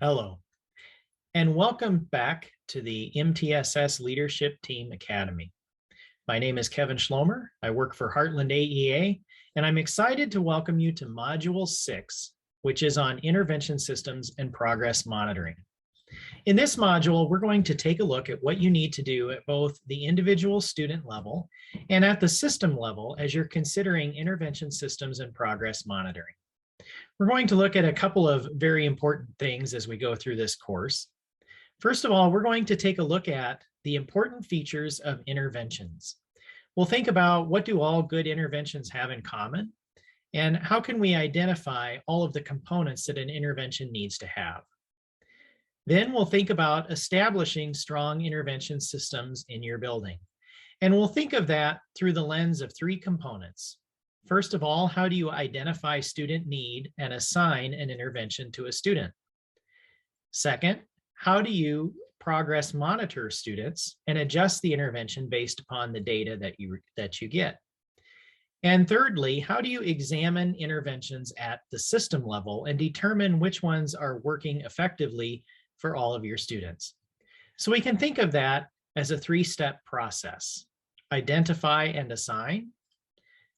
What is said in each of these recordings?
Hello, and welcome back to the MTSS Leadership Team Academy. My name is Kevin Schlomer. I work for Heartland AEA, and I'm excited to welcome you to Module 6, which is on intervention systems and progress monitoring. In this module, we're going to take a look at what you need to do at both the individual student level and at the system level as you're considering intervention systems and progress monitoring. We're going to look at a couple of very important things as we go through this course. First of all, we're going to take a look at the important features of interventions. We'll think about what do all good interventions have in common, and how can we identify all of the components that an intervention needs to have. Then we'll think about establishing strong intervention systems in your building. And we'll think of that through the lens of three components. First of all, how do you identify student need and assign an intervention to a student? Second, how do you progress monitor students and adjust the intervention based upon the data that you get? And thirdly, how do you examine interventions at the system level and determine which ones are working effectively for all of your students? So we can think of that as a three-step process: identify and assign,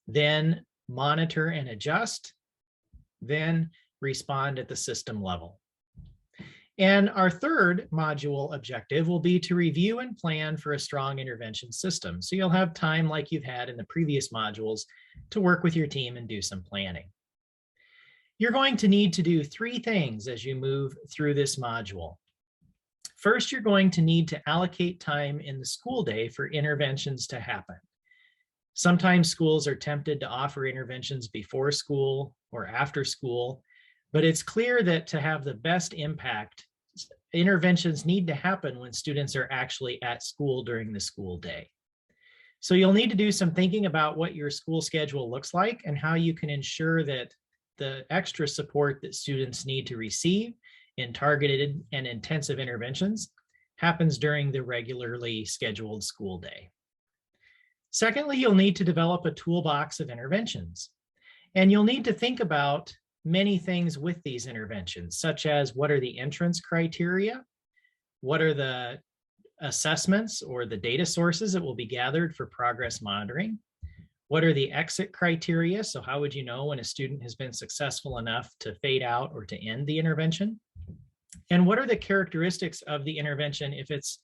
then monitor and adjust, then respond at the system level. And our third module objective will be to review and plan for a strong intervention system. So you'll have time, like you've had in the previous modules, to work with your team and do some planning. You're going to need to do three things as you move through this module. First, you're going to need to allocate time in the school day for interventions to happen. Sometimes schools are tempted to offer interventions before school or after school, but it's clear that to have the best impact, interventions need to happen when students are actually at school during the school day. So you'll need to do some thinking about what your school schedule looks like and how you can ensure that the extra support that students need to receive in targeted and intensive interventions happens during the regularly scheduled school day. Secondly, you'll need to develop a toolbox of interventions. And you'll need to think about many things with these interventions, such as what are the entrance criteria? What are the assessments or the data sources that will be gathered for progress monitoring? What are the exit criteria? So how would you know when a student has been successful enough to fade out or to end the intervention? And what are the characteristics of the intervention if it's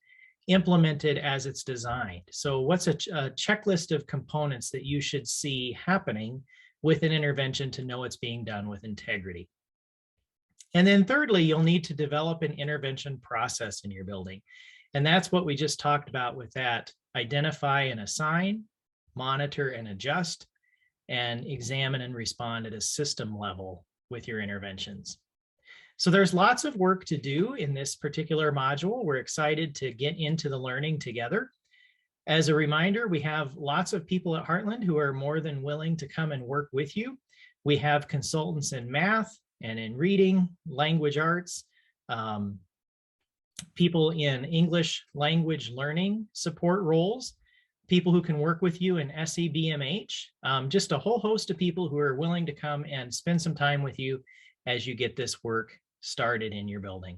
implemented as it's designed? So what's a checklist of components that you should see happening with an intervention to know it's being done with integrity? And then thirdly, you'll need to develop an intervention process in your building. And that's what we just talked about with that: identify and assign, monitor and adjust, and examine and respond at a system level with your interventions. So there's lots of work to do in this particular module. We're excited to get into the learning together. As a reminder, we have lots of people at Heartland who are more than willing to come and work with you. We have consultants in math and in reading, language arts, people in English language learning support roles, people who can work with you in SEBMH, just a whole host of people who are willing to come and spend some time with you as you get this work started in your building.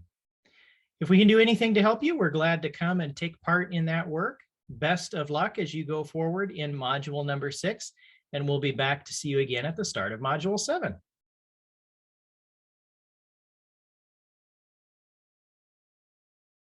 If we can do anything to help you, we're glad to come and take part in that work. Best of luck as you go forward in module number 6, and we'll be back to see you again at the start of module 7.